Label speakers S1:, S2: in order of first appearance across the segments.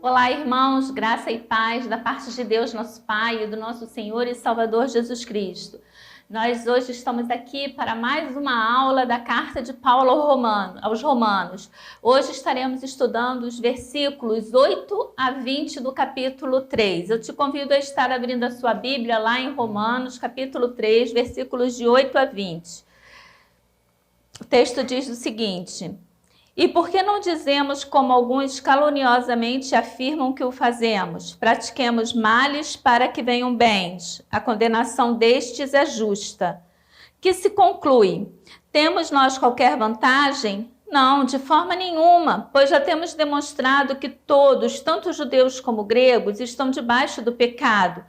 S1: Olá, irmãos, graça e paz da parte de Deus, nosso Pai, e do nosso Senhor e Salvador Jesus Cristo. Nós hoje estamos aqui para mais uma aula da carta de Paulo aos Romanos. Hoje estaremos estudando os versículos 8 a 20 do capítulo 3. Eu te convido a estar abrindo a sua Bíblia lá em Romanos, capítulo 3, versículos de 8 a 20. O texto diz o seguinte: E por que não dizemos, como alguns caluniosamente afirmam que o fazemos? Pratiquemos males para que venham bens. A condenação destes é justa. Que se conclui? Temos nós qualquer vantagem? Não, de forma nenhuma, pois já temos demonstrado que todos, tanto judeus como gregos, estão debaixo do pecado.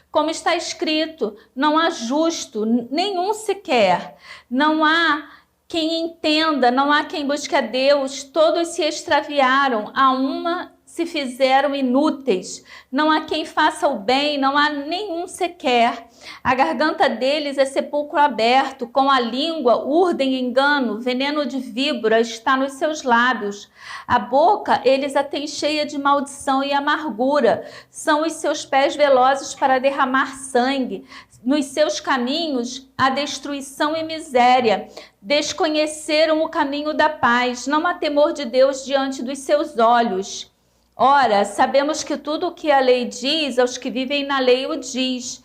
S1: Como está escrito, não há justo, nenhum sequer. Não há quem entenda, não há quem busque a Deus, todos se extraviaram, a uma se fizeram inúteis, não há quem faça o bem, não há nenhum sequer. A garganta deles é sepulcro aberto, com a língua urdem engano, veneno de víbora está nos seus lábios. A boca eles a têm cheia de maldição e amargura, são os seus pés velozes para derramar sangue. Nos seus caminhos, a destruição e miséria. Desconheceram o caminho da paz. Não há temor de Deus diante dos seus olhos. Ora, sabemos que tudo o que a lei diz, aos que vivem na lei o diz,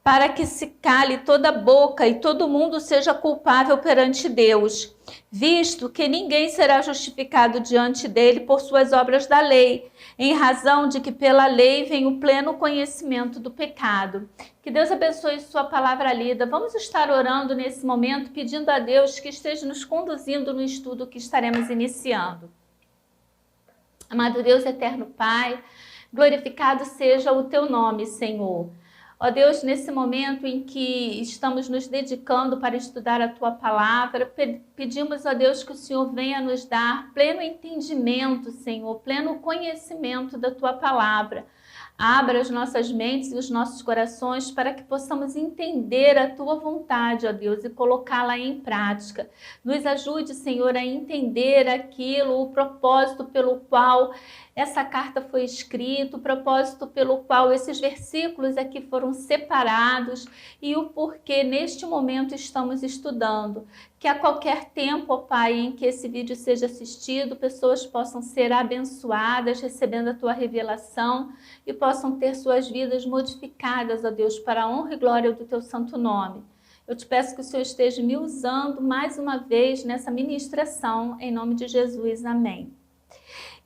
S1: para que se cale toda a boca e todo mundo seja culpável perante Deus, visto que ninguém será justificado diante dele por suas obras da lei, em razão de que pela lei vem o pleno conhecimento do pecado. Que Deus abençoe sua palavra lida. Vamos estar orando nesse momento, pedindo a Deus que esteja nos conduzindo no estudo que estaremos iniciando. Amado Deus, eterno Pai, glorificado seja o teu nome, Senhor. Ó Deus, nesse momento em que estamos nos dedicando para estudar a Tua Palavra, pedimos, ó Deus, que o Senhor venha nos dar pleno entendimento, Senhor, pleno conhecimento da Tua Palavra. Abra as nossas mentes e os nossos corações para que possamos entender a Tua vontade, ó Deus, e colocá-la em prática. Nos ajude, Senhor, a entender aquilo, o propósito pelo qual essa carta foi escrita, o propósito pelo qual esses versículos aqui foram separados e o porquê neste momento estamos estudando. Que a qualquer tempo, ó Pai, em que esse vídeo seja assistido, pessoas possam ser abençoadas, recebendo a Tua revelação e possam ter suas vidas modificadas, ó Deus, para a honra e glória do Teu santo nome. Eu te peço que o Senhor esteja me usando mais uma vez nessa ministração, em nome de Jesus. Amém.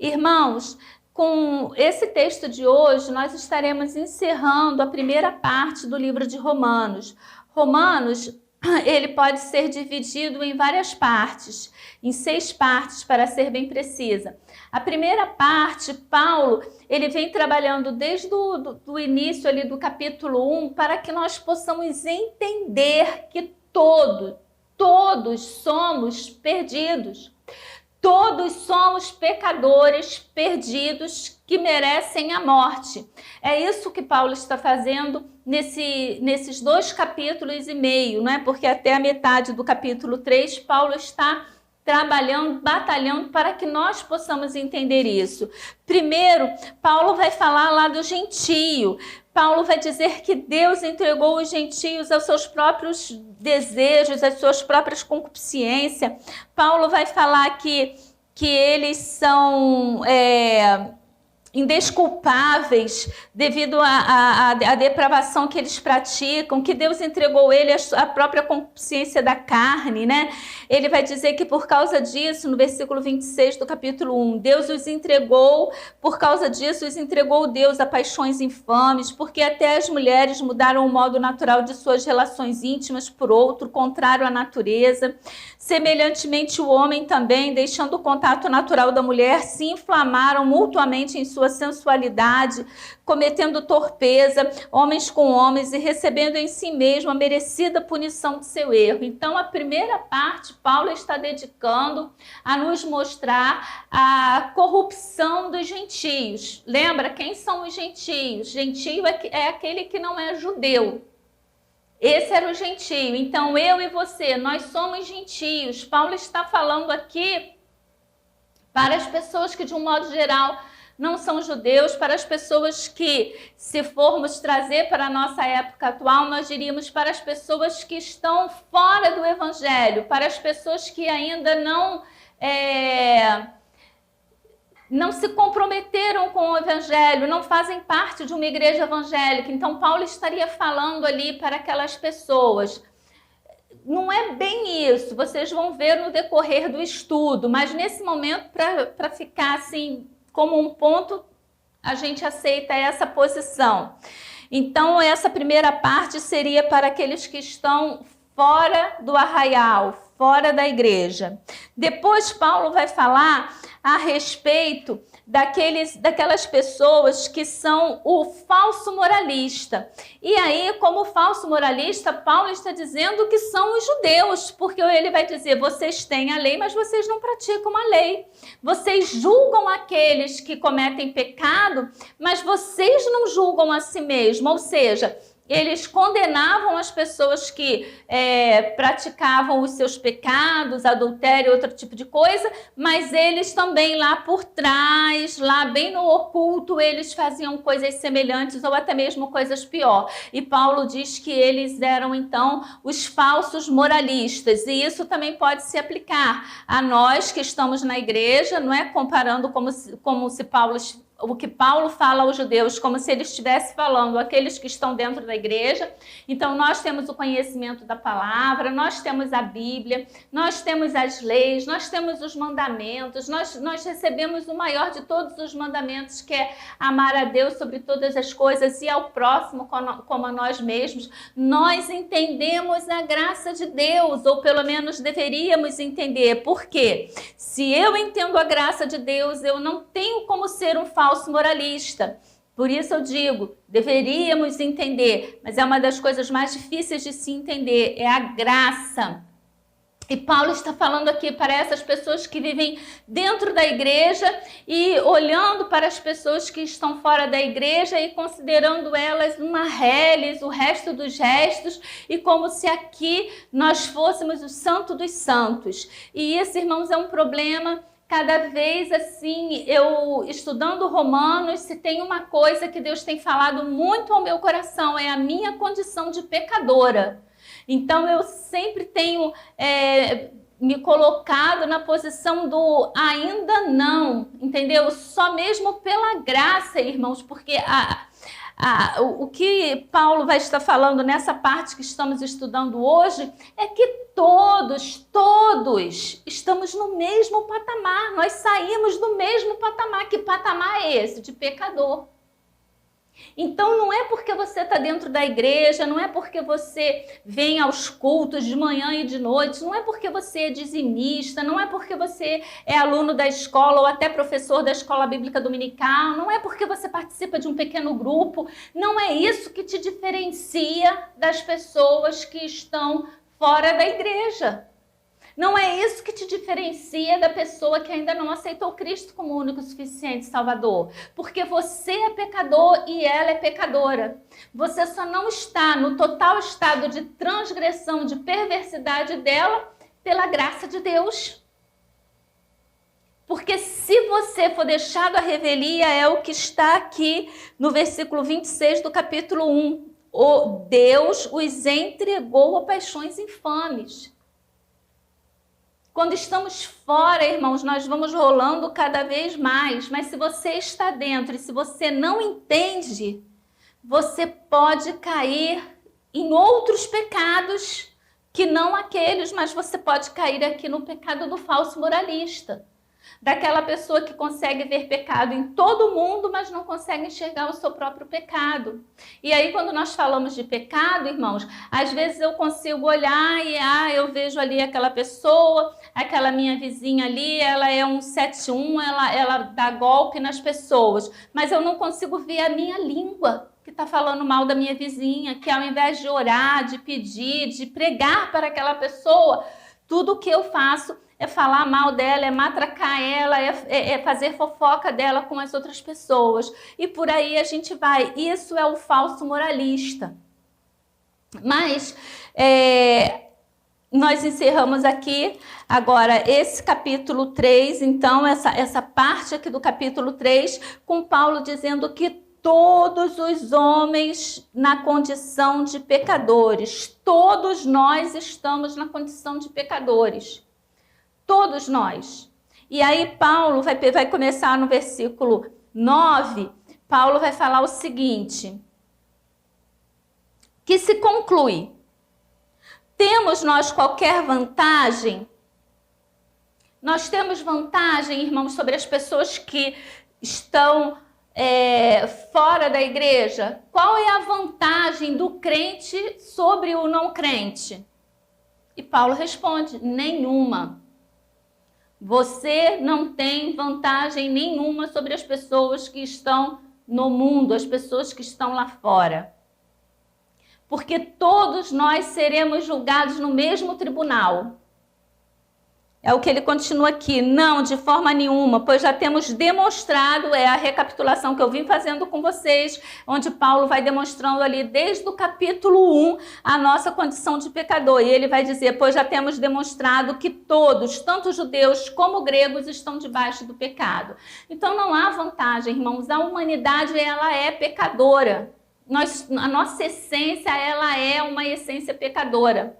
S1: Irmãos, com esse texto de hoje, nós estaremos encerrando a primeira parte do livro de Romanos. Romanos, ele pode ser dividido em várias partes, em 6 partes, para ser bem precisa. A primeira parte, Paulo, ele vem trabalhando desde o início ali do capítulo 1, para que nós possamos entender que todos somos perdidos. Todos somos pecadores perdidos que merecem a morte. É isso que Paulo está fazendo nesses 2 capítulos e meio, não é? Porque até a metade do capítulo 3, Paulo está trabalhando, batalhando para que nós possamos entender isso. Primeiro, Paulo vai falar lá do gentio. Paulo vai dizer que Deus entregou os gentios aos seus próprios desejos, às suas próprias concupiscências. Paulo vai falar que eles são indesculpáveis devido à depravação que eles praticam, que Deus entregou ele a própria concupiscência da carne, né? Ele vai dizer que por causa disso, no versículo 26 do capítulo 1, Deus os entregou, por causa disso os entregou Deus a paixões infames, porque até as mulheres mudaram o modo natural de suas relações íntimas por outro, contrário à natureza. Semelhantemente o homem também, deixando o contato natural da mulher, se inflamaram mutuamente em sua sensualidade, cometendo torpeza, homens com homens, e recebendo em si mesmo a merecida punição de seu erro. Então, a primeira parte, Paulo está dedicando a nos mostrar a corrupção dos gentios. Lembra quem são os gentios? Gentio é aquele que não é judeu. Esse era o gentio. Então, eu e você, nós somos gentios. Paulo está falando aqui para as pessoas que, de um modo geral, não são judeus, para as pessoas que, se formos trazer para a nossa época atual, nós diríamos para as pessoas que estão fora do Evangelho, para as pessoas que ainda não se comprometeram com o Evangelho, não fazem parte de uma igreja evangélica. Então, Paulo estaria falando ali para aquelas pessoas. Não é bem isso, vocês vão ver no decorrer do estudo, mas nesse momento, para ficar assim como um ponto, a gente aceita essa posição. Então, essa primeira parte seria para aqueles que estão fora do arraial, fora da igreja. Depois, Paulo vai falar a respeito daquelas pessoas que são o falso moralista. E aí, como falso moralista, Paulo está dizendo que são os judeus, porque ele vai dizer, vocês têm a lei, mas vocês não praticam a lei. Vocês julgam aqueles que cometem pecado, mas vocês não julgam a si mesmos, ou seja, eles condenavam as pessoas que praticavam os seus pecados, adultério, outro tipo de coisa, mas eles também lá por trás, lá bem no oculto, eles faziam coisas semelhantes ou até mesmo coisas pior. E Paulo diz que eles eram então os falsos moralistas, e isso também pode se aplicar a nós que estamos na igreja, não é? Comparando como se Paulo... O que Paulo fala aos judeus, como se ele estivesse falando àqueles que estão dentro da igreja. Então, nós temos o conhecimento da palavra, nós temos a Bíblia, nós temos as leis, nós temos os mandamentos, nós recebemos o maior de todos os mandamentos, que é amar a Deus sobre todas as coisas e ao próximo como a nós mesmos. Nós entendemos a graça de Deus, ou pelo menos deveríamos entender. Por quê? Se eu entendo a graça de Deus, eu não tenho como ser um falso moralista. Por isso eu digo, deveríamos entender, mas é uma das coisas mais difíceis de se entender, é a graça. E Paulo está falando aqui para essas pessoas que vivem dentro da igreja e olhando para as pessoas que estão fora da igreja e considerando elas uma reles, o resto dos restos, e como se aqui nós fôssemos o santo dos santos. E isso, irmãos, é um problema. Cada vez assim, eu estudando Romanos, se tem uma coisa que Deus tem falado muito ao meu coração, é a minha condição de pecadora. Então eu sempre tenho me colocado na posição do ainda não, entendeu? Só mesmo pela graça, irmãos, porque o que Paulo vai estar falando nessa parte que estamos estudando hoje é que todos estamos no mesmo patamar. Nós saímos do mesmo patamar. Que patamar é esse? De pecador. Então não é porque você está dentro da igreja, não é porque você vem aos cultos de manhã e de noite, não é porque você é dizimista, não é porque você é aluno da escola ou até professor da escola bíblica dominical, não é porque você participa de um pequeno grupo, não é isso que te diferencia das pessoas que estão fora da igreja. Não é isso que te diferencia da pessoa que ainda não aceitou Cristo como único e suficiente Salvador. Porque você é pecador e ela é pecadora. Você só não está no total estado de transgressão, de perversidade dela, pela graça de Deus. Porque se você for deixado à revelia, é o que está aqui no versículo 26 do capítulo 1. O Deus os entregou a paixões infames. Quando estamos fora, irmãos, nós vamos rolando cada vez mais. Mas se você está dentro e se você não entende, você pode cair em outros pecados que não aqueles, mas você pode cair aqui no pecado do falso moralista. Daquela pessoa que consegue ver pecado em todo mundo, mas não consegue enxergar o seu próprio pecado. E aí, quando nós falamos de pecado, irmãos, às vezes eu consigo olhar e eu vejo ali aquela pessoa, aquela minha vizinha ali, ela é um 71, ela dá golpe nas pessoas, mas eu não consigo ver a minha língua que está falando mal da minha vizinha, que ao invés de orar, de pedir, de pregar para aquela pessoa, tudo o que eu faço é falar mal dela, é matracar ela, é fazer fofoca dela com as outras pessoas. E por aí a gente vai. Isso é o falso moralista. Mas nós encerramos aqui agora esse capítulo 3, então essa parte aqui do capítulo 3, com Paulo dizendo que todos os homens na condição de pecadores, todos nós estamos na condição de pecadores, todos nós. E aí Paulo vai começar no versículo 9, Paulo vai falar o seguinte, que se conclui: temos nós qualquer vantagem? Nós temos vantagem, irmãos, sobre as pessoas que estão fora da igreja? Qual é a vantagem do crente sobre o não crente? E Paulo responde: nenhuma. Você não tem vantagem nenhuma sobre as pessoas que estão no mundo, as pessoas que estão lá fora. Porque todos nós seremos julgados no mesmo tribunal. É o que ele continua aqui. Não, de forma nenhuma, pois já temos demonstrado, é a recapitulação que eu vim fazendo com vocês, onde Paulo vai demonstrando ali desde o capítulo 1 a nossa condição de pecador. E ele vai dizer, pois já temos demonstrado que todos, tanto judeus como gregos, estão debaixo do pecado. Então não há vantagem, irmãos, a humanidade ela é pecadora. A nossa essência ela é uma essência pecadora.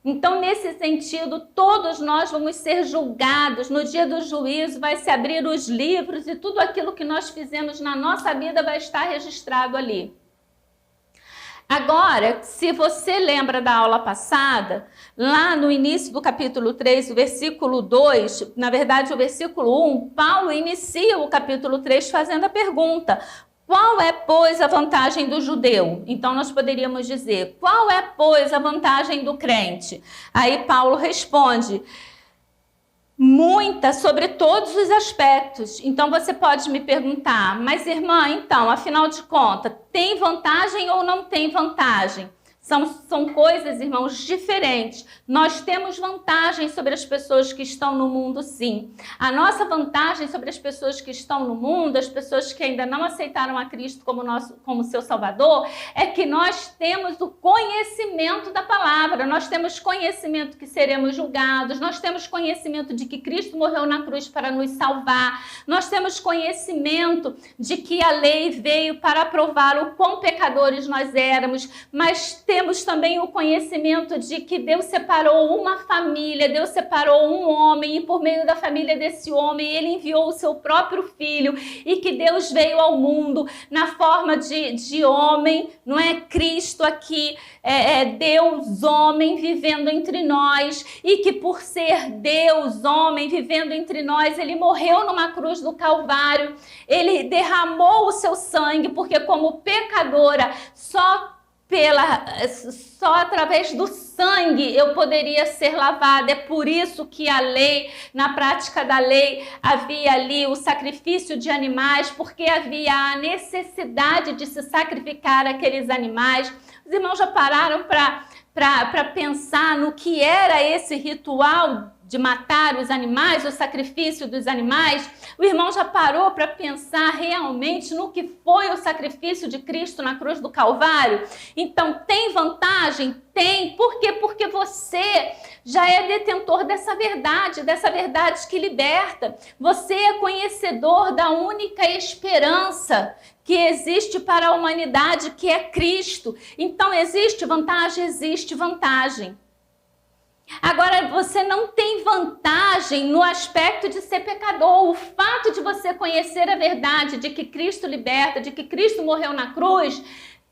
S1: Então, nesse sentido, todos nós vamos ser julgados. No dia do juízo vai se abrir os livros e tudo aquilo que nós fizemos na nossa vida vai estar registrado ali. Agora, se você lembra da aula passada, lá no início do capítulo 3, o versículo 2, na verdade o versículo 1, Paulo inicia o capítulo 3 fazendo a pergunta: qual é, pois, a vantagem do judeu? Então, nós poderíamos dizer, qual é, pois, a vantagem do crente? Aí Paulo responde, muita, sobre todos os aspectos. Então, você pode me perguntar, mas irmã, então, afinal de contas, tem vantagem ou não tem vantagem? São coisas, irmãos, diferentes. Nós temos vantagem sobre as pessoas que estão no mundo, sim. A nossa vantagem sobre as pessoas que estão no mundo, as pessoas que ainda não aceitaram a Cristo como seu Salvador, é que nós temos o conhecimento da palavra. Nós temos conhecimento que seremos julgados. Nós temos conhecimento de que Cristo morreu na cruz para nos salvar. Nós temos conhecimento de que a lei veio para provar o quão pecadores nós éramos, mas temos também o conhecimento de que Deus separou uma família, Deus separou um homem, e por meio da família desse homem, ele enviou o seu próprio filho, e que Deus veio ao mundo na forma de homem, não é? Cristo aqui, Deus homem vivendo entre nós, e que por ser Deus homem vivendo entre nós, ele morreu numa cruz do Calvário, ele derramou o seu sangue, porque como pecadora, só através do sangue eu poderia ser lavada. É por isso que a lei, na prática da lei, havia ali o sacrifício de animais, porque havia a necessidade de se sacrificar aqueles animais. Os irmãos já pararam para pensar no que era esse ritual de matar os animais, o sacrifício dos animais? O irmão já parou para pensar realmente no que foi o sacrifício de Cristo na cruz do Calvário? Então, tem vantagem? Tem. Por quê? Porque você já é detentor dessa verdade que liberta. Você é conhecedor da única esperança que existe para a humanidade, que é Cristo. Então, existe vantagem? Existe vantagem. Agora, você não tem vantagem no aspecto de ser pecador. O fato de você conhecer a verdade de que Cristo liberta, de que Cristo morreu na cruz,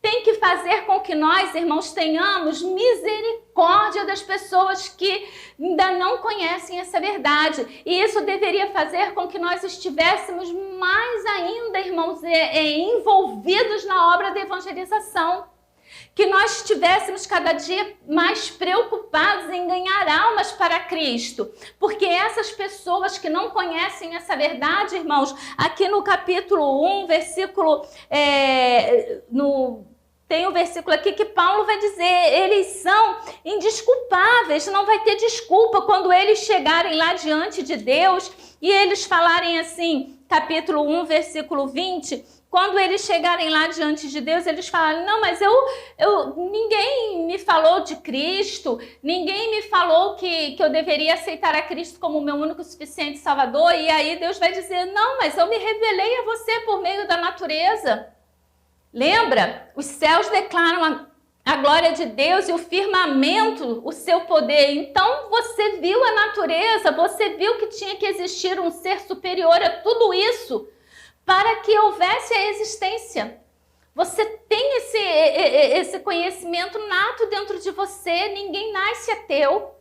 S1: tem que fazer com que nós, irmãos, tenhamos misericórdia das pessoas que ainda não conhecem essa verdade. E isso deveria fazer com que nós estivéssemos mais ainda, irmãos, envolvidos na obra da evangelização. Que nós estivéssemos cada dia mais preocupados em ganhar almas para Cristo. Porque essas pessoas que não conhecem essa verdade, irmãos, aqui no capítulo 1, versículo... Tem um versículo aqui que Paulo vai dizer, eles são indesculpáveis, não vai ter desculpa quando eles chegarem lá diante de Deus e eles falarem assim, capítulo 1, versículo 20... quando eles chegarem lá diante de Deus, eles falarem, não, mas ninguém me falou de Cristo, ninguém me falou que eu deveria aceitar a Cristo como meu único e suficiente Salvador, e aí Deus vai dizer, não, mas eu me revelei a você por meio da natureza. Lembra? Os céus declaram a glória de Deus e o firmamento, o seu poder. Então você viu a natureza, você viu que tinha que existir um ser superior a tudo isso para que houvesse a existência. Você tem esse conhecimento nato dentro de você, ninguém nasce ateu.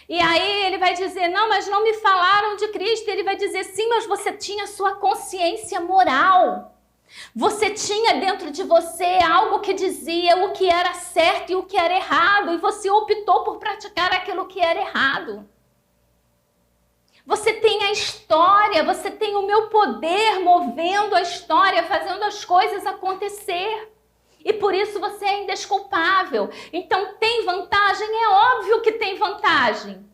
S1: E aí ele vai dizer, não, mas não me falaram de Cristo. Ele vai dizer, sim, mas você tinha sua consciência moral. Você tinha dentro de você algo que dizia o que era certo e o que era errado, e você optou por praticar aquilo que era errado. Você tem a história, você tem o meu poder movendo a história, fazendo as coisas acontecer. E por isso você é indesculpável. Então tem vantagem? É óbvio que tem vantagem.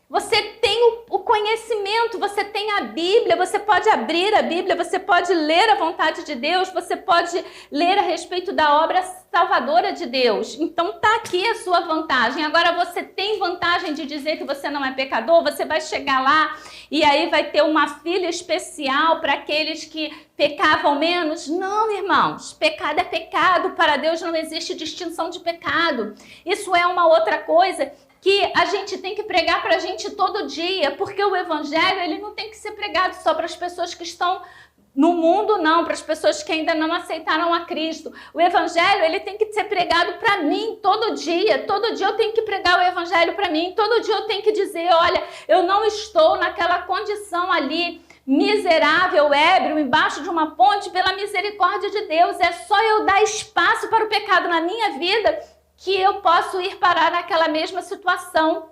S1: Você tem o conhecimento, você tem a Bíblia, você pode abrir a Bíblia, você pode ler a vontade de Deus, você pode ler a respeito da obra salvadora de Deus. Então está aqui a sua vantagem. Agora você tem vantagem de dizer que você não é pecador, você vai chegar lá e aí vai ter uma fila especial para aqueles que pecavam menos? Não, irmãos, pecado é pecado, para Deus não existe distinção de pecado. Isso é uma outra coisa que a gente tem que pregar para a gente todo dia, porque o evangelho ele não tem que ser pregado só para as pessoas que estão no mundo, não, para as pessoas que ainda não aceitaram a Cristo. O evangelho ele tem que ser pregado para mim todo dia eu tenho que pregar o evangelho para mim, todo dia eu tenho que dizer, olha, eu não estou naquela condição ali, miserável, ébrio, embaixo de uma ponte, pela misericórdia de Deus, é só eu dar espaço para o pecado na minha vida, que eu posso ir parar naquela mesma situação.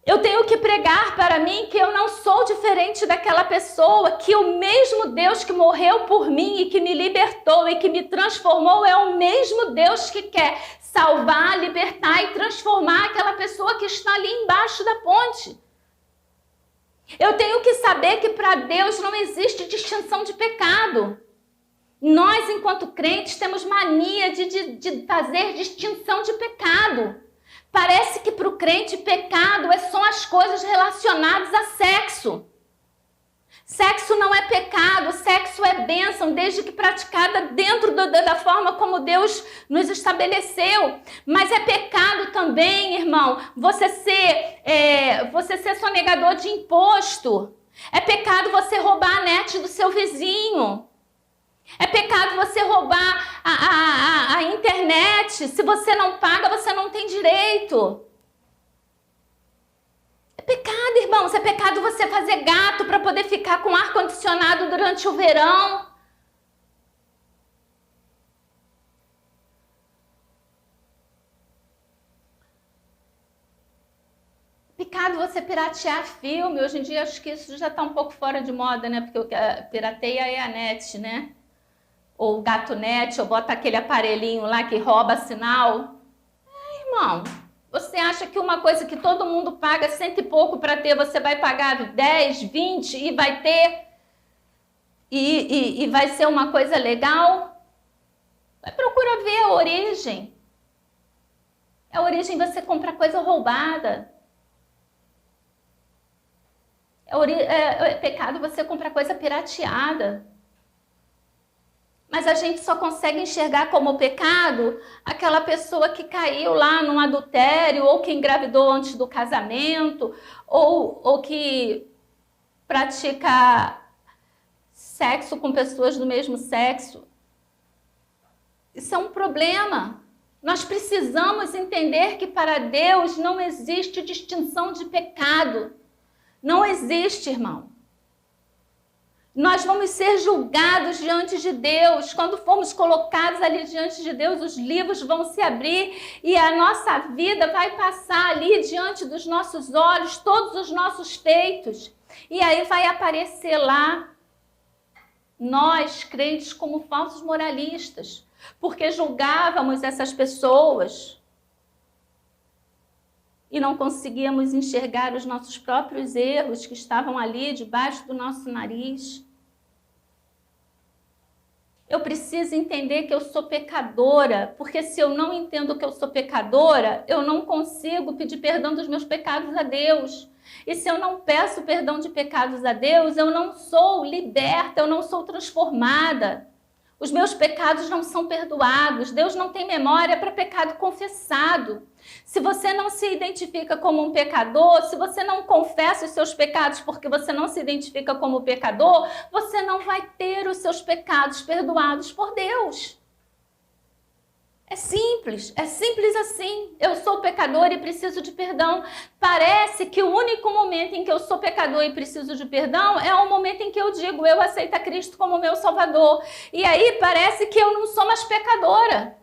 S1: Eu tenho que pregar para mim que eu não sou diferente daquela pessoa, que o mesmo Deus que morreu por mim e que me libertou e que me transformou é o mesmo Deus que quer salvar, libertar e transformar aquela pessoa que está ali embaixo da ponte. Eu tenho que saber que para Deus não existe distinção de pecado. Nós, enquanto crentes, temos mania de fazer distinção de pecado. Parece que para o crente pecado são as coisas relacionadas a sexo. Sexo não é pecado, sexo é bênção, desde que praticada dentro da forma como Deus nos estabeleceu. Mas é pecado também, irmão, você ser sonegador de imposto. É pecado você roubar a net do seu vizinho. É pecado você roubar a internet. Se você não paga, você não tem direito. É pecado, irmãos. É pecado você fazer gato para poder ficar com ar-condicionado durante o verão. Pecado você piratear filme. Hoje em dia acho que isso já está um pouco fora de moda, né? Porque o que pirateia é a net, né? Ou o GatoNet, ou bota aquele aparelhinho lá que rouba sinal. Irmão, você acha que uma coisa que todo mundo paga 100 e pouco para ter, você vai pagar 10, 20 e vai ter? E vai ser uma coisa legal? Vai procurar ver a origem. A origem você compra coisa roubada. É pecado você comprar coisa pirateada. Mas a gente só consegue enxergar como pecado aquela pessoa que caiu lá num adultério, ou que engravidou antes do casamento, ou que pratica sexo com pessoas do mesmo sexo. Isso é um problema. Nós precisamos entender que para Deus não existe distinção de pecado. Não existe, irmão. Nós vamos ser julgados diante de Deus. Quando formos colocados ali diante de Deus, os livros vão se abrir e a nossa vida vai passar ali diante dos nossos olhos, todos os nossos feitos. E aí vai aparecer lá nós, crentes, como falsos moralistas, porque julgávamos essas pessoas e não conseguíamos enxergar os nossos próprios erros que estavam ali debaixo do nosso nariz. Eu preciso entender que eu sou pecadora, porque se eu não entendo que eu sou pecadora, eu não consigo pedir perdão dos meus pecados a Deus. E se eu não peço perdão de pecados a Deus, eu não sou liberta, eu não sou transformada. Os meus pecados não são perdoados. Deus não tem memória para pecado confessado. Se você não se identifica como um pecador, se você não confessa os seus pecados porque você não se identifica como pecador, você não vai ter os seus pecados perdoados por Deus. É simples assim. Eu sou pecador e preciso de perdão. Parece que o único momento em que eu sou pecador e preciso de perdão é o momento em que eu digo, eu aceito a Cristo como meu Salvador. E aí parece que eu não sou mais pecadora.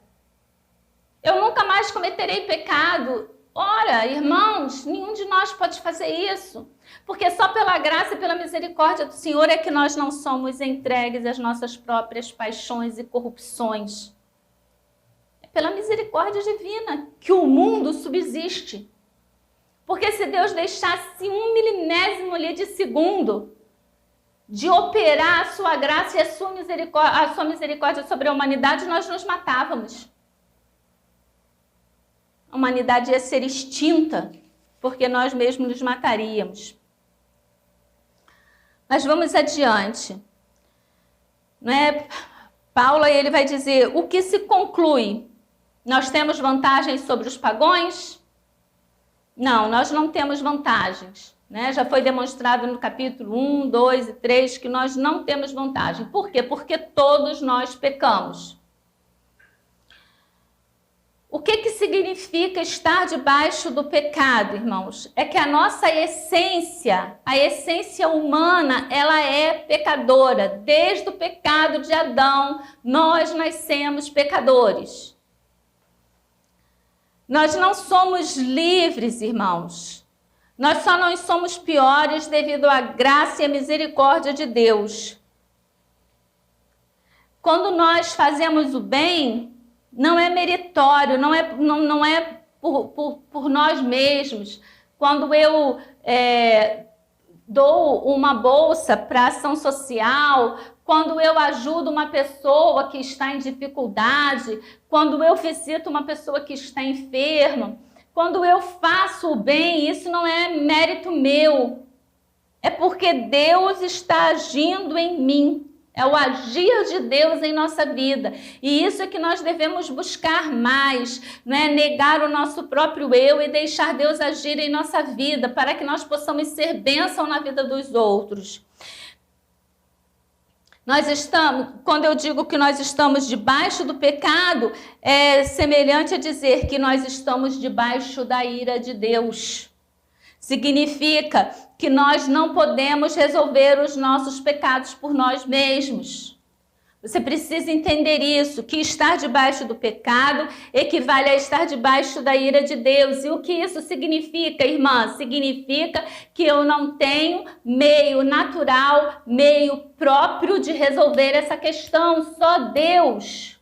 S1: Eu nunca mais cometerei pecado. Ora, irmãos, nenhum de nós pode fazer isso. Porque só pela graça e pela misericórdia do Senhor é que nós não somos entregues às nossas próprias paixões e corrupções. Pela misericórdia divina, que o mundo subsiste. Porque se Deus deixasse 1 milionésimo ali de segundo de operar a sua graça e a sua misericórdia sobre a humanidade, nós nos matávamos. A humanidade ia ser extinta, porque nós mesmos nos mataríamos. Mas vamos adiante. Não é? Paulo ele vai dizer, o que se conclui? Nós temos vantagens sobre os pagãos? Não, nós não temos vantagens. Né? Já foi demonstrado no capítulo 1, 2 e 3 que nós não temos vantagem. Por quê? Porque todos nós pecamos. O que significa estar debaixo do pecado, irmãos? É que a nossa essência, a essência humana, ela é pecadora. Desde o pecado de Adão, nós nascemos pecadores. Nós não somos livres, irmãos. Nós só não somos piores devido à graça e à misericórdia de Deus. Quando nós fazemos o bem, não é meritório, não é por nós mesmos. Quando eu dou uma bolsa para ação social, quando eu ajudo uma pessoa que está em dificuldade, quando eu visito uma pessoa que está enferma, quando eu faço o bem, isso não é mérito meu. É porque Deus está agindo em mim. É o agir de Deus em nossa vida. E isso é que nós devemos buscar mais, não é? Negar o nosso próprio eu e deixar Deus agir em nossa vida, para que nós possamos ser bênção na vida dos outros. Quando eu digo que nós estamos debaixo do pecado, é semelhante a dizer que nós estamos debaixo da ira de Deus. Significa que nós não podemos resolver os nossos pecados por nós mesmos. Você precisa entender isso, que estar debaixo do pecado equivale a estar debaixo da ira de Deus. E o que isso significa, irmã? Significa que eu não tenho meio natural, meio próprio de resolver essa questão. Só Deus.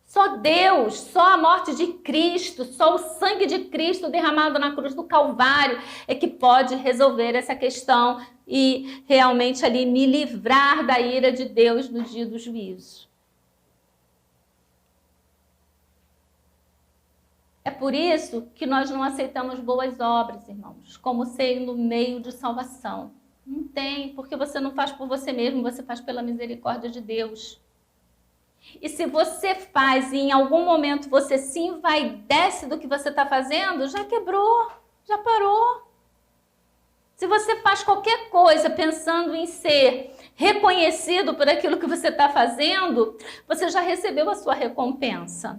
S1: Só Deus, só a morte de Cristo, só o sangue de Cristo derramado na cruz do Calvário é que pode resolver essa questão e realmente ali me livrar da ira de Deus no dia do juízo. É por isso que nós não aceitamos boas obras, irmãos, como sendo meio de salvação. Não tem, porque você não faz por você mesmo, você faz pela misericórdia de Deus. E se você faz e em algum momento você se envaidece do que você está fazendo, já quebrou, já parou. Se você faz qualquer coisa pensando em ser reconhecido por aquilo que você está fazendo, você já recebeu a sua recompensa.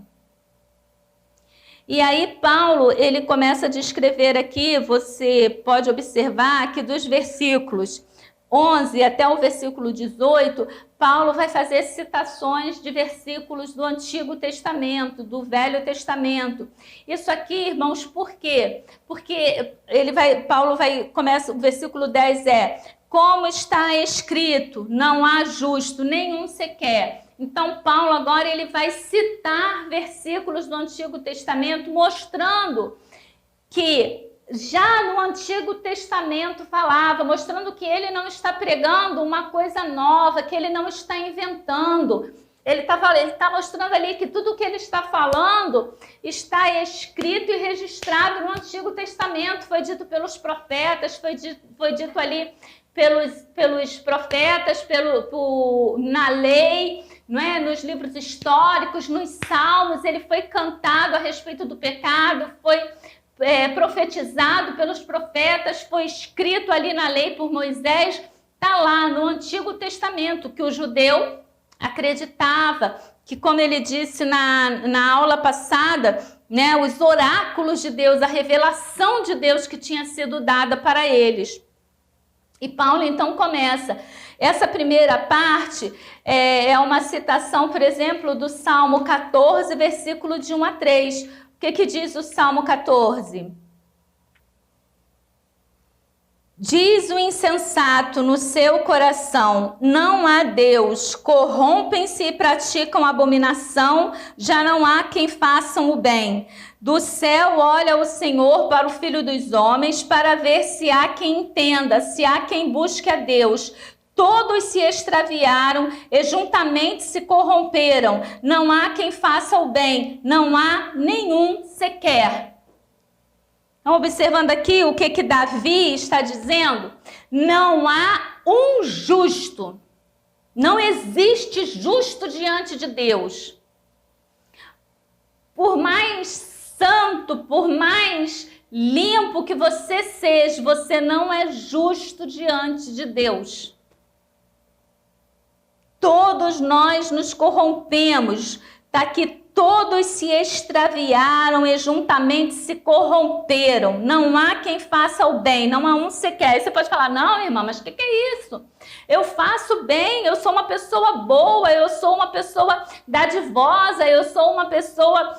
S1: E aí Paulo, ele começa a descrever aqui, você pode observar que dos versículos 11 até o versículo 18, Paulo vai fazer citações de versículos do Antigo Testamento, do Velho Testamento. Isso aqui, irmãos, por quê? Porque começa, o versículo 10 como está escrito, não há justo, nenhum sequer. Então, Paulo agora ele vai citar versículos do Antigo Testamento, mostrando que já no Antigo Testamento falava, mostrando que ele não está pregando uma coisa nova, que ele não está inventando. Ele tá mostrando ali que tudo o que ele está falando está escrito e registrado no Antigo Testamento. Foi dito pelos profetas, foi dito ali pelos profetas, na lei, não é? Nos livros históricos, nos salmos. Ele foi cantado a respeito do pecado, foi profetizado pelos profetas, foi escrito ali na lei por Moisés. Está lá no Antigo Testamento, que o judeu acreditava, que, como ele disse na aula passada, né, os oráculos de Deus, a revelação de Deus que tinha sido dada para eles. E Paulo então começa. Essa primeira parte é uma citação, por exemplo, do Salmo 14, versículo de 1 a 3. O que diz o Salmo 14? Diz o insensato no seu coração: não há Deus, corrompem-se e praticam abominação, já não há quem façam o bem. Do céu olha o Senhor para o Filho dos homens, para ver se há quem entenda, se há quem busque a Deus. Todos se extraviaram e juntamente se corromperam. Não há quem faça o bem, não há nenhum sequer. Então, observando aqui o que Davi está dizendo, não há um justo, não existe justo diante de Deus. Por mais santo, por mais limpo que você seja, você não é justo diante de Deus. Todos nós nos corrompemos, está aqui. Todos se extraviaram e juntamente se corromperam. Não há quem faça o bem, não há um sequer. Aí você pode falar: não, irmã, mas o que é isso? Eu faço bem, eu sou uma pessoa boa, eu sou uma pessoa dadivosa, eu sou uma pessoa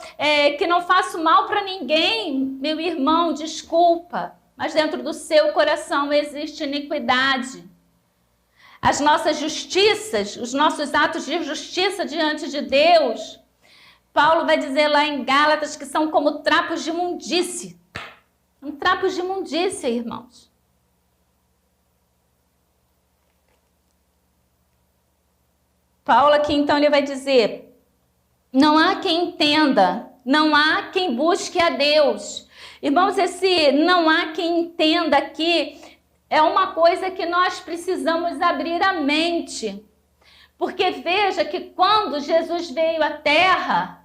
S1: que não faço mal para ninguém. Meu irmão, desculpa, mas dentro do seu coração existe iniquidade. As nossas justiças, os nossos atos de justiça diante de Deus, Paulo vai dizer lá em Gálatas que são como trapos de imundície. São trapos de imundícia, irmãos. Paulo aqui então ele vai dizer: não há quem entenda, não há quem busque a Deus. Irmãos, esse não há quem entenda aqui é uma coisa que nós precisamos abrir a mente. Porque veja que quando Jesus veio à terra,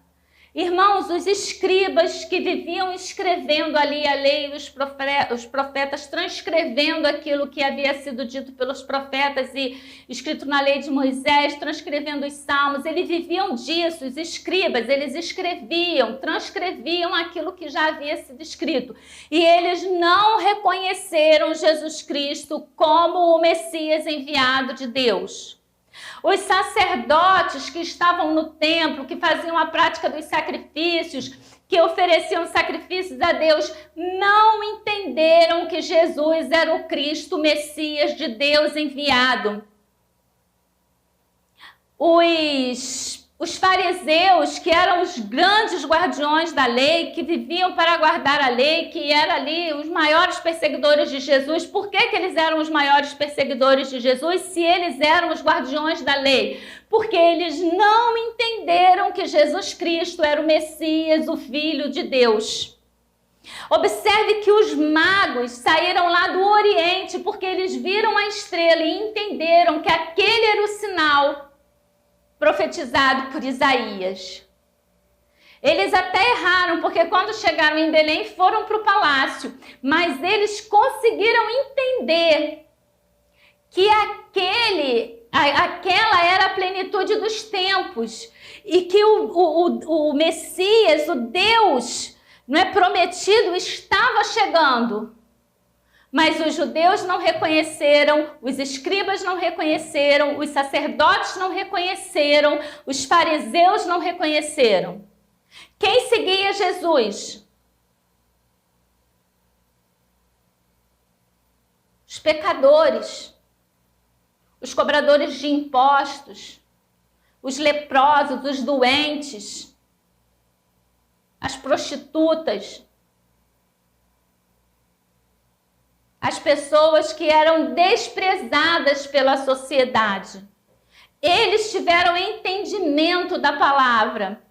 S1: irmãos, os escribas que viviam escrevendo ali a lei, os profetas transcrevendo aquilo que havia sido dito pelos profetas e escrito na lei de Moisés, transcrevendo os salmos, eles viviam disso. Os escribas, eles escreviam, transcreviam aquilo que já havia sido escrito. E eles não reconheceram Jesus Cristo como o Messias enviado de Deus. Os sacerdotes que estavam no templo, que faziam a prática dos sacrifícios, que ofereciam sacrifícios a Deus, não entenderam que Jesus era o Cristo, o Messias de Deus enviado. Os fariseus, que eram os grandes guardiões da lei, que viviam para guardar a lei, que eram ali os maiores perseguidores de Jesus. Por que eles eram os maiores perseguidores de Jesus se eles eram os guardiões da lei? Porque eles não entenderam que Jesus Cristo era o Messias, o Filho de Deus. Observe que os magos saíram lá do Oriente porque eles viram a estrela e entenderam que aquele era o sinal profetizado por Isaías. Eles até erraram, porque quando chegaram em Belém foram para o palácio, mas eles conseguiram entender que aquela era a plenitude dos tempos e que o Messias, o Deus, não é prometido, estava chegando. Mas os judeus não reconheceram, os escribas não reconheceram, os sacerdotes não reconheceram, os fariseus não reconheceram. Quem seguia Jesus? Os pecadores, os cobradores de impostos, os leprosos, os doentes, as prostitutas, as pessoas que eram desprezadas pela sociedade. eles tiveram entendimento da palavra.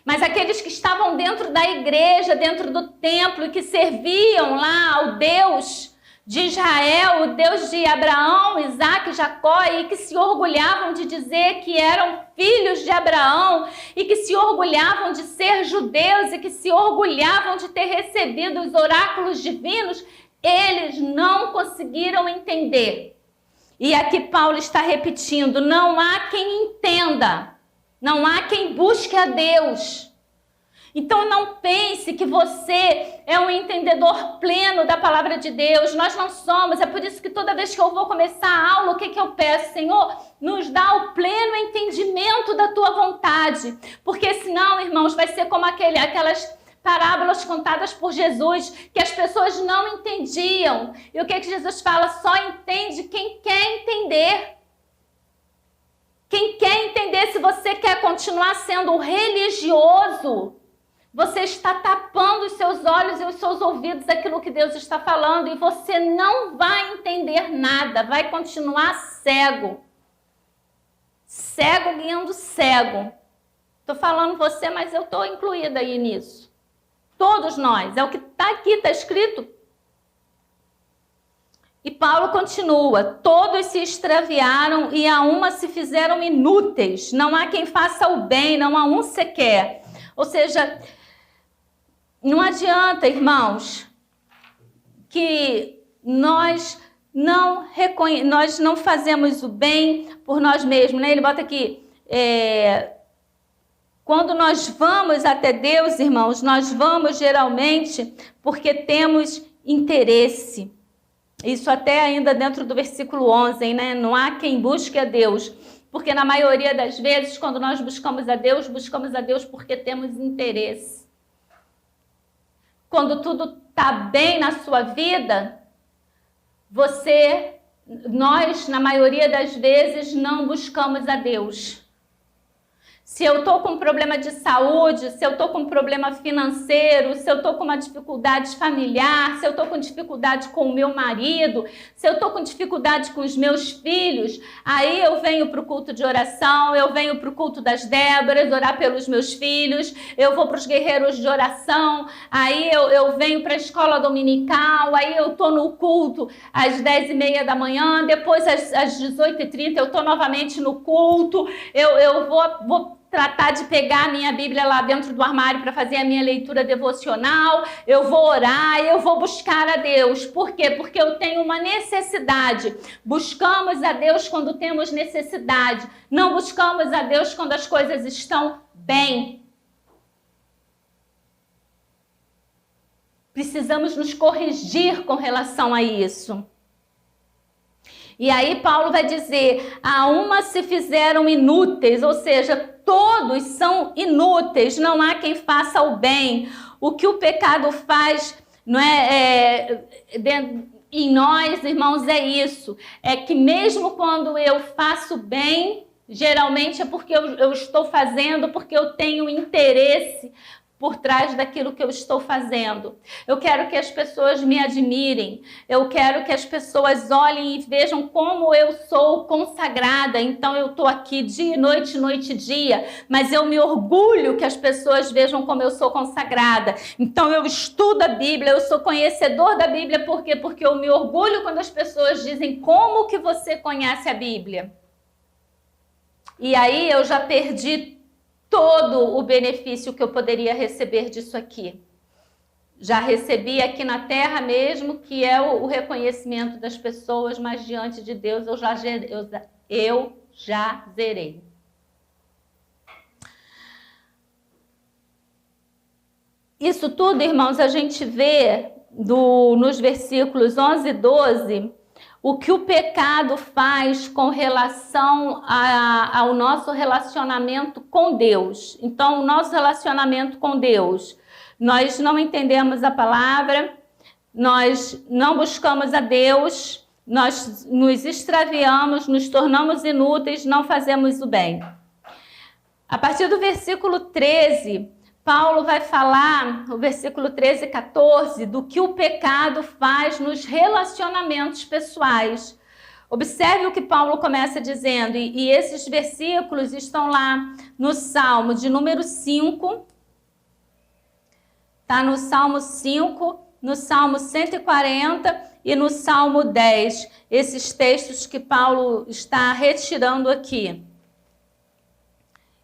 S1: Mas aqueles que estavam dentro da igreja, dentro do templo, e que serviam lá ao Deus de Israel, o Deus de Abraão, Isaque e Jacó, e que se orgulhavam de dizer que eram filhos de Abraão, e que se orgulhavam de ser judeus, e que se orgulhavam de ter recebido os oráculos divinos, eles não conseguiram entender. E aqui Paulo está repetindo, não há quem entenda, não há quem busque a Deus. Então não pense que você é um entendedor pleno da palavra de Deus. Nós não somos. É por isso que toda vez que eu vou começar a aula, o que eu peço? Senhor, nos dá o pleno entendimento da tua vontade. Porque senão, irmãos, vai ser como aquelas parábolas contadas por Jesus, que as pessoas não entendiam. E o que Jesus fala? Só entende quem quer entender. Quem quer entender, se você quer continuar sendo um religioso, você está tapando os seus olhos e os seus ouvidos aquilo que Deus está falando, e você não vai entender nada, vai continuar cego. Cego guiando cego. Estou falando você, mas eu estou incluída aí nisso. Todos nós, é o que está aqui, está escrito. E Paulo continua, todos se extraviaram e a uma se fizeram inúteis, não há quem faça o bem, não há um sequer. Ou seja, não adianta, irmãos, que nós não fazemos o bem por nós mesmos, né? Ele bota aqui, quando nós vamos até Deus, irmãos, nós vamos geralmente porque temos interesse. Isso até ainda dentro do versículo 11, né? Não há quem busque a Deus. Porque na maioria das vezes, quando nós buscamos a Deus porque temos interesse. Quando tudo está bem na sua vida, nós, na maioria das vezes, não buscamos a Deus. Se eu estou com um problema de saúde, se eu estou com um problema financeiro, se eu estou com uma dificuldade familiar, se eu estou com dificuldade com o meu marido, se eu estou com dificuldade com os meus filhos, aí eu venho para o culto de oração, eu venho para o culto das Déboras, orar pelos meus filhos, eu vou para os guerreiros de oração, aí eu venho para a escola dominical, aí eu estou no culto às 10h30 da manhã, depois às 18h30 eu estou novamente no culto, eu vou tratar de pegar a minha Bíblia lá dentro do armário para fazer a minha leitura devocional, eu vou orar, eu vou buscar a Deus. Por quê? Porque eu tenho uma necessidade. Buscamos a Deus quando temos necessidade. Não buscamos a Deus quando as coisas estão bem. Precisamos nos corrigir com relação a isso. E aí Paulo vai dizer, a uma se fizeram inúteis, ou seja, todos são inúteis, não há quem faça o bem. O que o pecado faz, não em nós, irmãos, é isso. É que mesmo quando eu faço bem, geralmente é porque eu estou fazendo, porque eu tenho interesse por trás daquilo que eu estou fazendo. Eu quero que as pessoas me admirem. Eu quero que as pessoas olhem e vejam como eu sou consagrada. Então eu estou aqui dia e noite, noite e dia. Mas eu me orgulho que as pessoas vejam como eu sou consagrada. Então eu estudo a Bíblia, eu sou conhecedor da Bíblia. Por quê? Porque eu me orgulho quando as pessoas dizem como que você conhece a Bíblia. E aí eu já perdi todo o benefício que eu poderia receber disso aqui. Já recebi aqui na terra mesmo, que é o reconhecimento das pessoas, mas diante de Deus eu já zerei. Isso tudo, irmãos, a gente vê nos versículos 11 e 12, o que o pecado faz com relação ao nosso relacionamento com Deus. Então, o nosso relacionamento com Deus, nós não entendemos a palavra, nós não buscamos a Deus, nós nos extraviamos, nos tornamos inúteis, não fazemos o bem. A partir do versículo 13, Paulo vai falar, no versículo 13 e 14, do que o pecado faz nos relacionamentos pessoais. Observe o que Paulo começa dizendo, e esses versículos estão lá no Salmo de número 5, está no Salmo 5, no Salmo 140 e no Salmo 10, esses textos que Paulo está retirando aqui.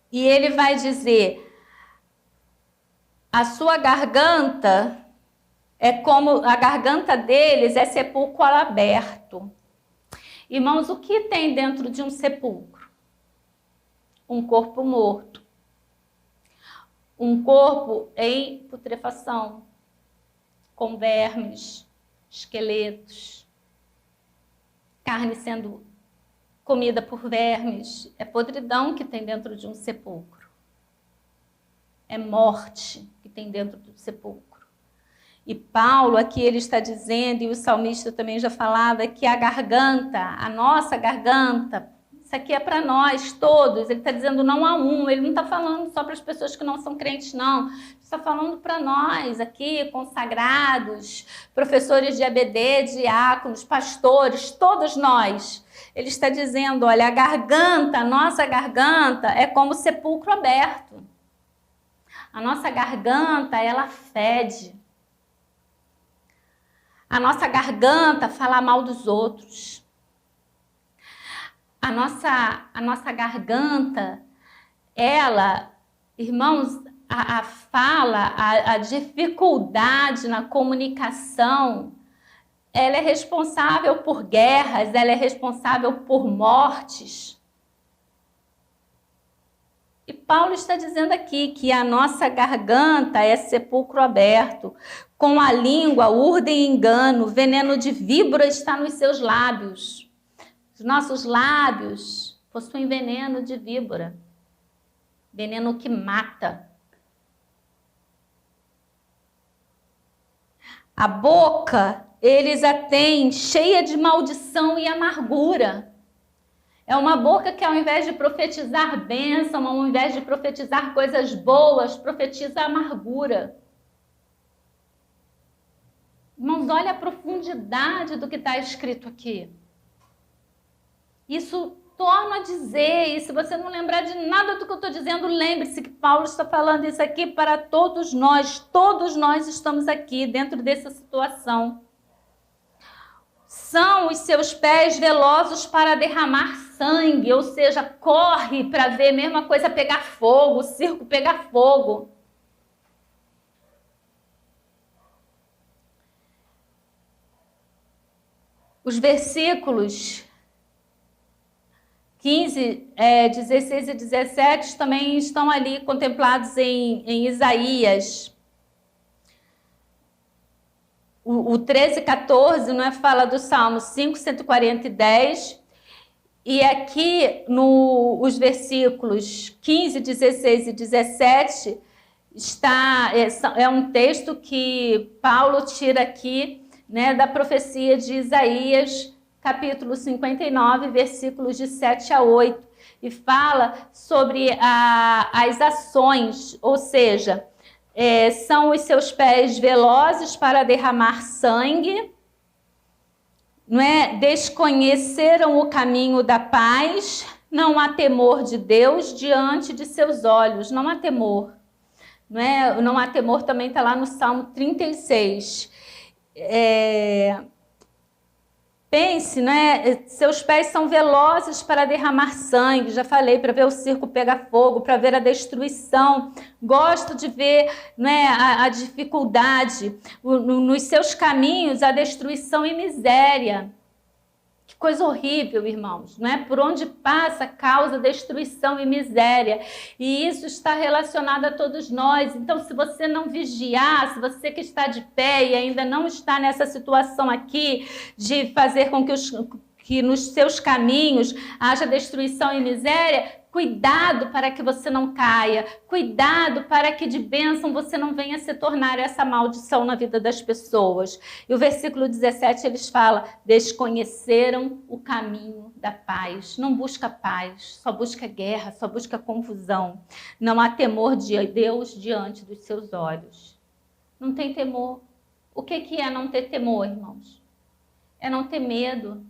S1: E ele vai dizer, a sua garganta é como, a garganta deles é sepulcro aberto. Irmãos, o que tem dentro de um sepulcro? Um corpo morto. Um corpo em putrefação, com vermes, esqueletos, carne sendo comida por vermes. É podridão que tem dentro de um sepulcro. É morte que tem dentro do sepulcro. E Paulo aqui ele está dizendo, e o salmista também já falava, que a garganta, a nossa garganta, isso aqui é para nós todos. Ele está dizendo não a um, ele não está falando só para as pessoas que não são crentes, não. Ele está falando para nós aqui, consagrados, professores de ABD, diáconos, pastores, todos nós. Ele está dizendo, olha, a garganta, a nossa garganta é como sepulcro aberto. A nossa garganta, ela fede. A nossa garganta fala mal dos outros. A nossa garganta, ela, irmãos, a fala, a dificuldade na comunicação, ela é responsável por guerras, ela é responsável por mortes. E Paulo está dizendo aqui que a nossa garganta é sepulcro aberto, com a língua urda e engano, veneno de víbora está nos seus lábios. Os nossos lábios possuem veneno de víbora, veneno que mata. A boca, eles a têm cheia de maldição e amargura. É uma boca que ao invés de profetizar bênção, ao invés de profetizar coisas boas, profetiza amargura. Irmãos, olha a profundidade do que está escrito aqui. Isso torna a dizer, e se você não lembrar de nada do que eu estou dizendo, lembre-se que Paulo está falando isso aqui para todos nós estamos aqui dentro dessa situação. São os seus pés velozes para derramar sangue, ou seja, corre para ver a mesma coisa pegar fogo, o circo pegar fogo. Os versículos 15, 16 e 17 também estão ali contemplados em Isaías. O 13 e 14 não é, fala do Salmo 5, 140 e 10. E aqui os versículos 15, 16 e 17 é um texto que Paulo tira aqui, né, da profecia de Isaías, capítulo 59, versículos de 7 a 8, e fala sobre as ações, ou seja, são os seus pés velozes para derramar sangue, não é? Desconheceram o caminho da paz, não há temor de Deus diante de seus olhos, não há temor. Não é? Não há temor também está lá no Salmo 36. Pense, né? Seus pés são velozes para derramar sangue, já falei, para ver o circo pegar fogo, para ver a destruição. Gosto de ver, né, a dificuldade, nos seus caminhos, a destruição e miséria. Que coisa horrível, irmãos, não é? Por onde passa, causa destruição e miséria. E isso está relacionado a todos nós. Então, se você não vigiar, se você que está de pé e ainda não está nessa situação aqui de fazer com que nos seus caminhos haja destruição e miséria, cuidado para que você não caia, cuidado para que de bênção você não venha se tornar essa maldição na vida das pessoas. E o versículo 17, eles falam, desconheceram o caminho da paz. Não busca paz, só busca guerra, só busca confusão. Não há temor de Deus diante dos seus olhos. Não tem temor. O que é não ter temor, irmãos? É não ter medo.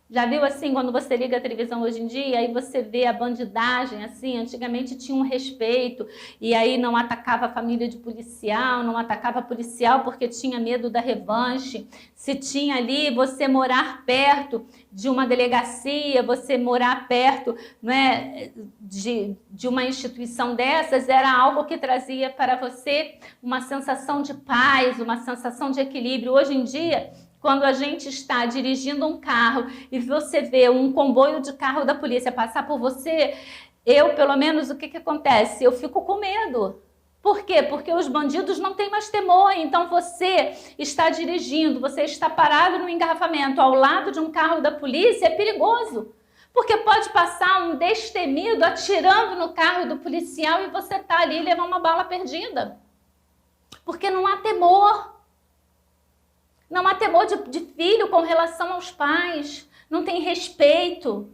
S1: Já viu assim, quando você liga a televisão hoje em dia, aí você vê a bandidagem, assim, antigamente tinha um respeito, e aí não atacava a família de policial, não atacava policial porque tinha medo da revanche. Se tinha ali, você morar perto de uma delegacia, você morar perto, não é, de uma instituição dessas, era algo que trazia para você uma sensação de paz, uma sensação de equilíbrio. Hoje em dia, quando a gente está dirigindo um carro e você vê um comboio de carro da polícia passar por você, pelo menos, o que acontece? Eu fico com medo. Por quê? Porque os bandidos não têm mais temor. Então você está dirigindo, você está parado no engarrafamento ao lado de um carro da polícia, é perigoso. Porque pode passar um destemido atirando no carro do policial e você está ali e levar uma bala perdida. Porque não há temor. Não há temor de filho com relação aos pais, não tem respeito.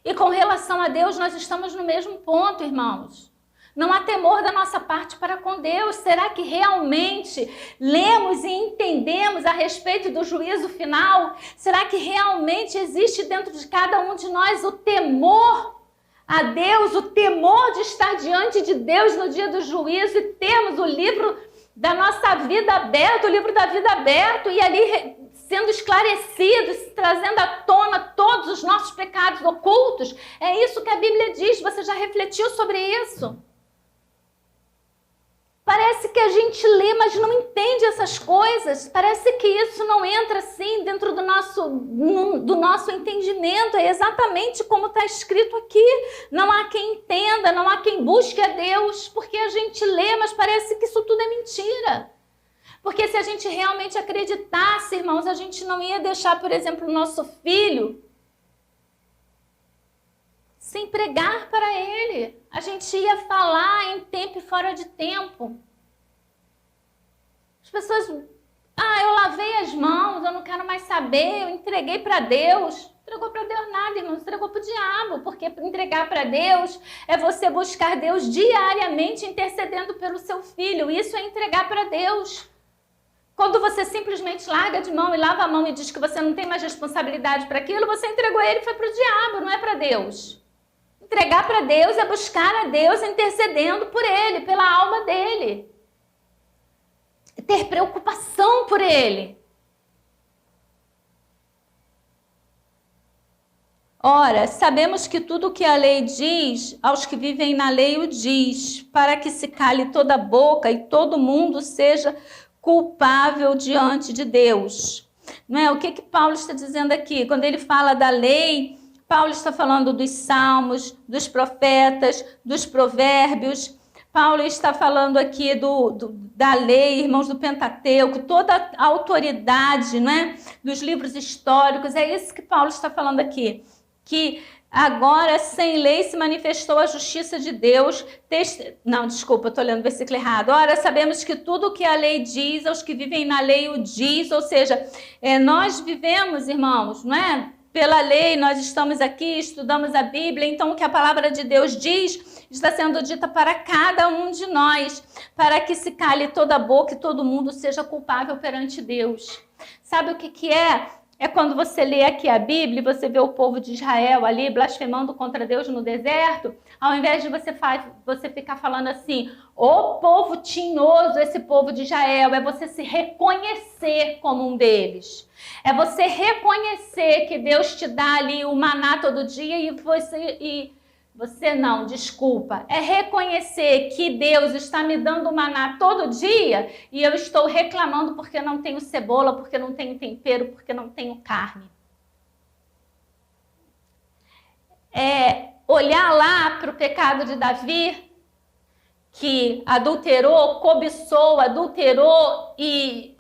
S1: E com relação a Deus, nós estamos no mesmo ponto, irmãos. Não há temor da nossa parte para com Deus. Será que realmente lemos e entendemos a respeito do juízo final? Será que realmente existe dentro de cada um de nós o temor a Deus, o temor de estar diante de Deus no dia do juízo e termos o livro da nossa vida aberto, o livro da vida aberto, e ali sendo esclarecidos, trazendo à tona todos os nossos pecados ocultos? É isso que a Bíblia diz. Você já refletiu sobre isso? Parece que a gente lê, mas não entende essas coisas. Parece que isso não entra assim dentro do nosso entendimento. É exatamente como está escrito aqui. Não há quem entenda, não há quem busque a Deus, porque a gente lê, mas parece que isso tudo é mentira. Porque se a gente realmente acreditasse, irmãos, a gente não ia deixar, por exemplo, o nosso filho sem pregar para ele. A gente ia falar em tempo e fora de tempo. As pessoas, eu lavei as mãos, eu não quero mais saber, eu entreguei para Deus. Entregou para Deus nada, irmão, entregou para o diabo, porque entregar para Deus é você buscar Deus diariamente intercedendo pelo seu filho. Isso é entregar para Deus. Quando você simplesmente larga de mão e lava a mão e diz que você não tem mais responsabilidade para aquilo, você entregou ele e foi para o diabo, não é para Deus. Entregar para Deus é buscar a Deus intercedendo por ele, pela alma dele. Ter preocupação por ele. Ora, sabemos que tudo o que a lei diz, aos que vivem na lei o diz, para que se cale toda a boca e todo mundo seja culpável diante de Deus. Não é? O que Paulo está dizendo aqui? Quando ele fala da lei, Paulo está falando dos salmos, dos profetas, dos provérbios. Paulo está falando aqui da lei, irmãos, do Pentateuco, toda a autoridade, né, dos livros históricos. É isso que Paulo está falando aqui. Que agora, sem lei, se manifestou a justiça de Deus. Não, desculpa, estou lendo o versículo errado. Ora, sabemos que tudo o que a lei diz, aos que vivem na lei o diz. Ou seja, nós vivemos, irmãos, não é? Pela lei, nós estamos aqui, estudamos a Bíblia, então o que a palavra de Deus diz está sendo dita para cada um de nós, para que se cale toda a boca e todo mundo seja culpável perante Deus. Sabe o que é? É quando você lê aqui a Bíblia e você vê o povo de Israel ali blasfemando contra Deus no deserto, ao invés de você ficar falando assim, ô povo tinhoso, esse povo de Israel, é você se reconhecer como um deles. É você reconhecer que Deus te dá ali o maná todo dia é reconhecer que Deus está me dando maná todo dia e eu estou reclamando porque não tenho cebola, porque não tenho tempero, porque não tenho carne. Olhar lá para o pecado de Davi, que adulterou, cobiçou, adulterou e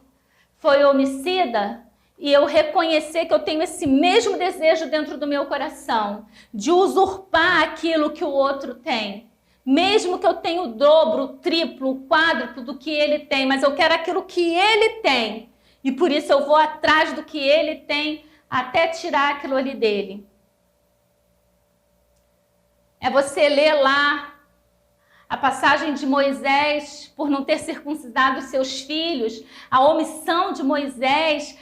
S1: foi homicida, e eu reconhecer que eu tenho esse mesmo desejo dentro do meu coração, de usurpar aquilo que o outro tem. Mesmo que eu tenha o dobro, o triplo, o quádruplo do que ele tem, mas eu quero aquilo que ele tem. E por isso eu vou atrás do que ele tem até tirar aquilo ali dele. É você ler lá a passagem de Moisés por não ter circuncidado seus filhos, a omissão de Moisés,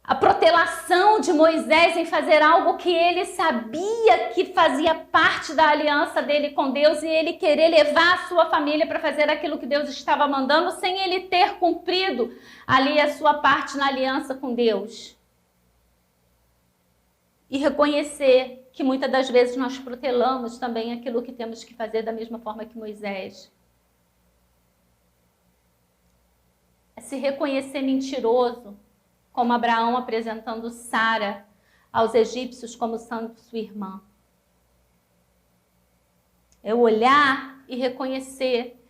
S1: a protelação de Moisés em fazer algo que ele sabia que fazia parte da aliança dele com Deus e ele querer levar a sua família para fazer aquilo que Deus estava mandando sem ele ter cumprido ali a sua parte na aliança com Deus. E reconhecer que muitas das vezes nós protelamos também aquilo que temos que fazer da mesma forma que Moisés. É se reconhecer mentiroso, como Abraão apresentando Sara aos egípcios como sendo sua irmã. É olhar e reconhecer.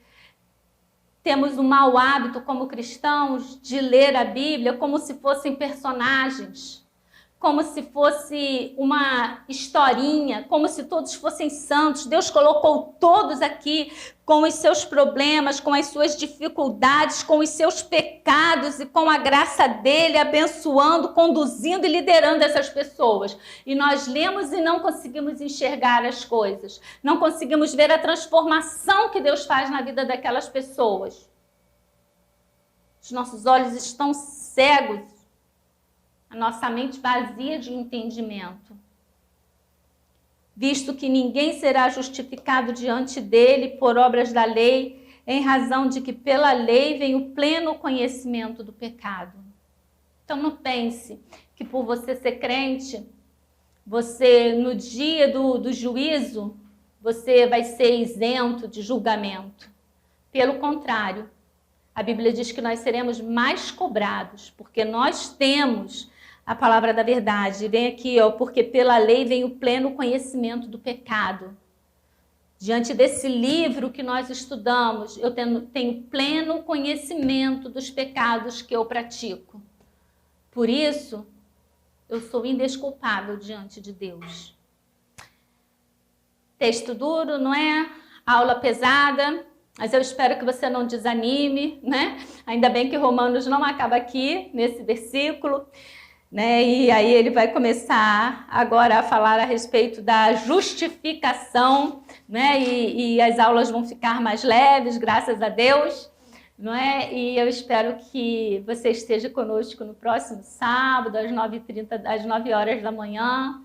S1: Temos o mau hábito como cristãos de ler a Bíblia como se fossem personagens, como se fosse uma historinha, como se todos fossem santos. Deus colocou todos aqui com os seus problemas, com as suas dificuldades, com os seus pecados e com a graça dele, abençoando, conduzindo e liderando essas pessoas. E nós lemos e não conseguimos enxergar as coisas, não conseguimos ver a transformação que Deus faz na vida daquelas pessoas. Os nossos olhos estão cegos, a nossa mente vazia de entendimento. Visto que ninguém será justificado diante dele por obras da lei, em razão de que pela lei vem o pleno conhecimento do pecado. Então não pense que por você ser crente, você no dia do juízo, você vai ser isento de julgamento. Pelo contrário, a Bíblia diz que nós seremos mais cobrados, porque nós temos a palavra da verdade. Vem aqui, ó, porque pela lei vem o pleno conhecimento do pecado. Diante desse livro que nós estudamos, eu tenho pleno conhecimento dos pecados que eu pratico. Por isso, eu sou indesculpável diante de Deus. Texto duro, não é? Aula pesada, mas eu espero que você não desanime, né? Ainda bem que Romanos não acaba aqui, nesse versículo. Né? E aí ele vai começar agora a falar a respeito da justificação, né? E as aulas vão ficar mais leves, graças a Deus, não é? E eu espero que você esteja conosco no próximo sábado, às 9h30, às 9 horas da manhã,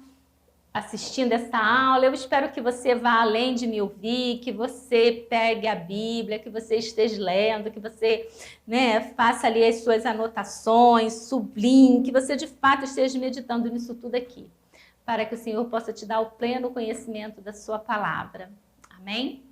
S1: assistindo essa aula. Eu espero que você vá além de me ouvir, que você pegue a Bíblia, que você esteja lendo, que você, né, faça ali as suas anotações, sublinhe, que você de fato esteja meditando nisso tudo aqui, para que o Senhor possa te dar o pleno conhecimento da sua palavra. Amém?